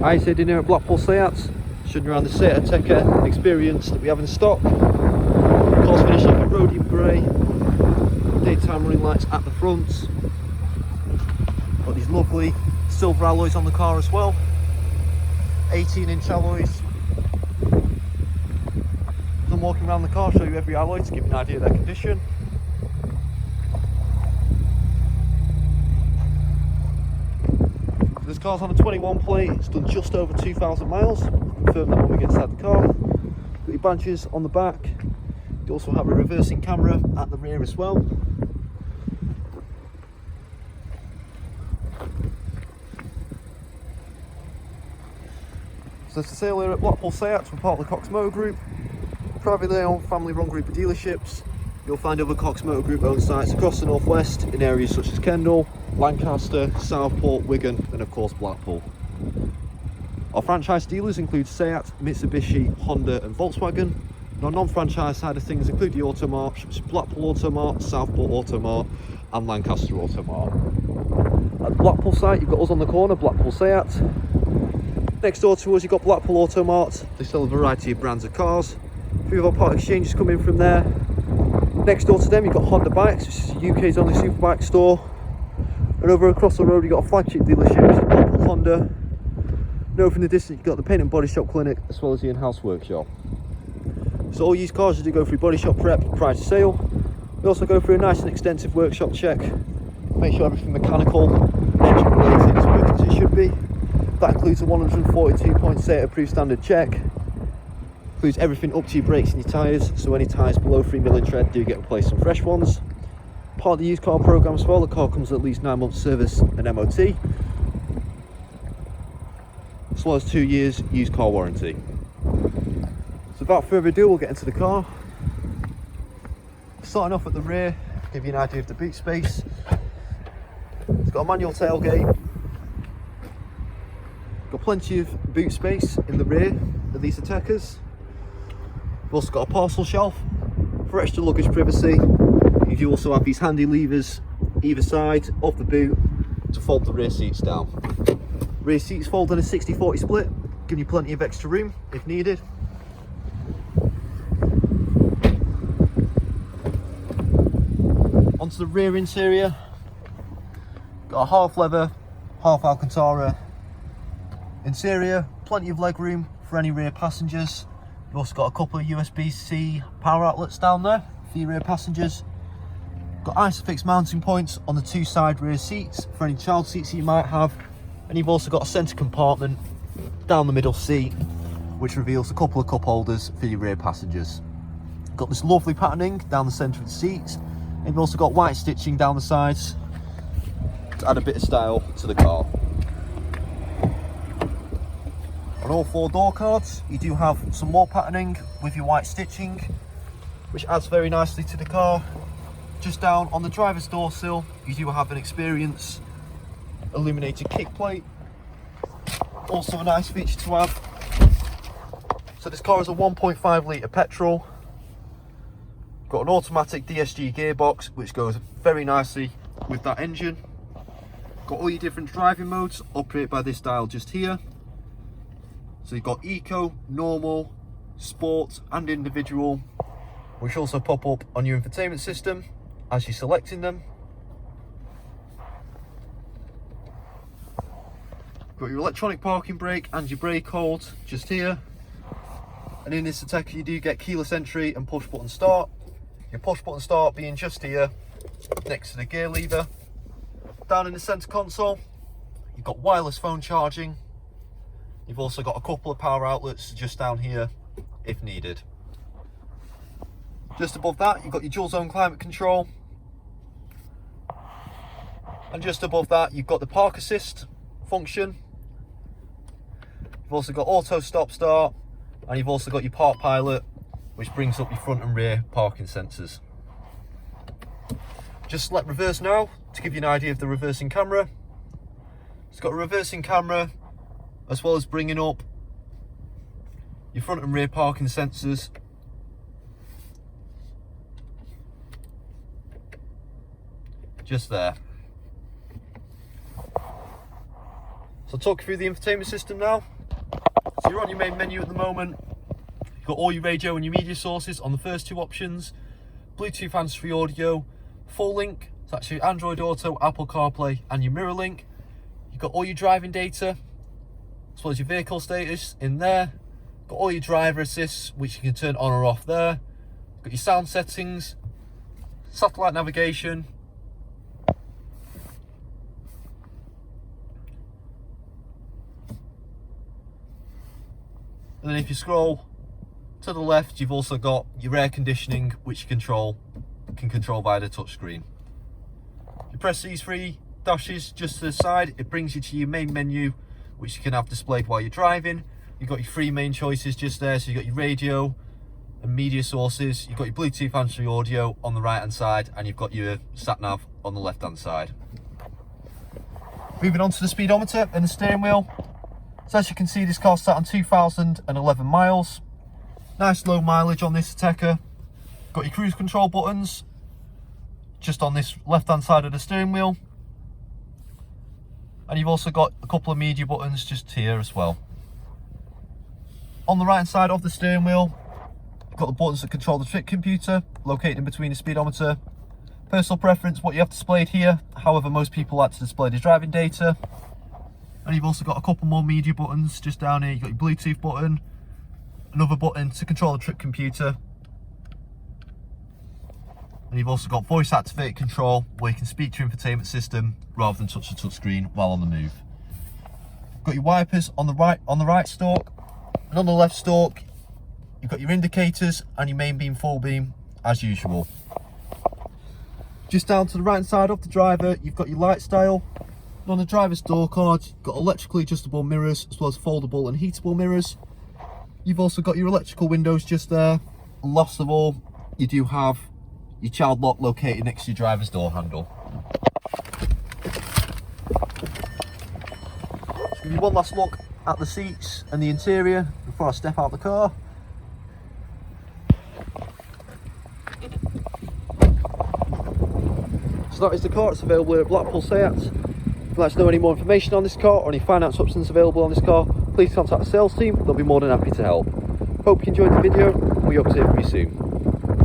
I said in here at Blackpool Seats, showing you around the Seat Ateca Experience that we have in stock. Of course, finish off in rhodium grey, daytime running lights at the front. Got these lovely silver alloys on the car as well, 18-inch alloys. As I'm walking around the car, I'll show you every alloy to give you an idea of their condition. This car's on a 21 plate, it's done just over 2,000 miles. Confirm that when we get inside the car. Got your badges on the back. You also have a reversing camera at the rear as well. So to sale here at Blackpool Seats, we're part of the Cox Motor Group, privately owned, family-run group of dealerships. You'll find other Cox Motor Group owned sites across the northwest in areas such as Kendal, Lancaster, Southport, Wigan, and of course Blackpool. Our franchise dealers include Seat, Mitsubishi, Honda, and Volkswagen. And our non-franchise side of things include the Automart, such as Blackpool Automart, Southport Automart, and Lancaster Automart. At the Blackpool site, you've got us on the corner, Blackpool Seat. Next door to us, you've got Blackpool Automart. They sell a variety of brands of cars. A few of our part exchanges come in from there. Next door to them, you've got Honda Bikes, which is the UK's only superbike store. And over across the road, you've got a flagship dealership, which is Blackpool Honda. And over in the distance, you've got the paint and body shop clinic, as well as the in-house workshop. So all used cars, you do go through body shop prep prior to sale. We also go through a nice and extensive workshop check. Make sure everything mechanical, engine related is working as it should be. That includes a 142-point SATA approved standard check. Includes everything up to your brakes and your tyres, so any tyres below 3 mm tread do get replaced some fresh ones. Part of the used car programme as well, the car comes with at least 9 months service and MOT, as well as 2 years used car warranty. So without further ado, we'll get into the car. Starting off at the rear, give you an idea of the boot space. It's got a manual tailgate. Got plenty of boot space in the rear of these Atecas. We've also got a parcel shelf for extra luggage privacy. You do also have these handy levers either side of the boot to fold the rear seats down. Rear seats fold in a 60-40 split, giving you plenty of extra room if needed. Onto the rear interior, got a half leather, half Alcantara interior, plenty of leg room for any rear passengers. You've also got a couple of USB-C power outlets down there for your rear passengers. Got ISOFIX mounting points on the 2 side rear seats for any child seats you might have. And you've also got a centre compartment down the middle seat, which reveals a couple of cup holders for your rear passengers. Got this lovely patterning down the centre of the seats. And you've also got white stitching down the sides to add a bit of style to the car. On all 4 door cards, you do have some more patterning with your white stitching, which adds very nicely to the car. Just down on the driver's door sill, you do have an Experience illuminated kick plate. Also a nice feature to have. So this car is a 1.5 litre petrol. Got an automatic DSG gearbox, which goes very nicely with that engine. Got all your different driving modes operated by this dial just here. So you've got Eco, Normal, Sport and Individual, which also pop up on your infotainment system as you're selecting them. Got your electronic parking brake and your brake hold just here. And in this Ateca you do get keyless entry and push button start. Your push button start being just here next to the gear lever. Down in the centre console, you've got wireless phone charging. You've also got a couple of power outlets just down here if needed. Just above that, you've got your dual zone climate control. And just above that, you've got the park assist function. You've also got auto stop start, and you've also got your park pilot, which brings up your front and rear parking sensors. Just select reverse now to give you an idea of the reversing camera. It's got a reversing camera, as well as bringing up your front and rear parking sensors. Just there. So I'll talk you through the infotainment system now. So you're on your main menu at the moment. You've got all your radio and your media sources on the first two options. Bluetooth hands-free audio, full link, so that's your Android Auto, Apple CarPlay and your mirror link. You've got all your driving data, as well as your vehicle status in there. Got all your driver assists, which you can turn on or off there. Got your sound settings, satellite navigation, and then if you scroll to the left, you've also got your air conditioning, which you can control via the touchscreen. You press these three dashes just to the side, it brings you to your main menu, which you can have displayed while you're driving. You've got your three main choices just there, so you've got your radio and media sources, you've got your Bluetooth hands-free audio on the right hand side, and you've got your sat-nav on the left hand side. Moving on to the speedometer and the steering wheel. So as you can see, this car sat on 2,011 miles. Nice low mileage on this Ateca. Got your cruise control buttons just on this left hand side of the steering wheel, and you've also got a couple of media buttons just here as well. On the right hand side of the steering wheel, you've got the buttons that control the trip computer located in between the speedometer. Personal preference, what you have displayed here, however most people like to display the driving data. And you've also got a couple more media buttons just down here. You've got your Bluetooth button, another button to control the trip computer, and you've also got voice activated control where you can speak to your infotainment system rather than touch the touchscreen while on the move. Got your wipers on the right stalk, and on the left stalk you've got your indicators and your main beam, full beam as usual. Just down to the right hand side of the driver, you've got your light style. And on the driver's door card, you've got electrically adjustable mirrors as well as foldable and heatable mirrors. You've also got your electrical windows just there. And last of all, you do have your child lock located next to your driver's door handle. Just give you one last look at the seats and the interior before I step out the car. So that is the car. It's available here at Blackpool Seat. If you'd like to know any more information on this car or any finance options available on this car, please contact the sales team. They'll be more than happy to help. Hope you enjoyed the video, and we hope to hear from you soon.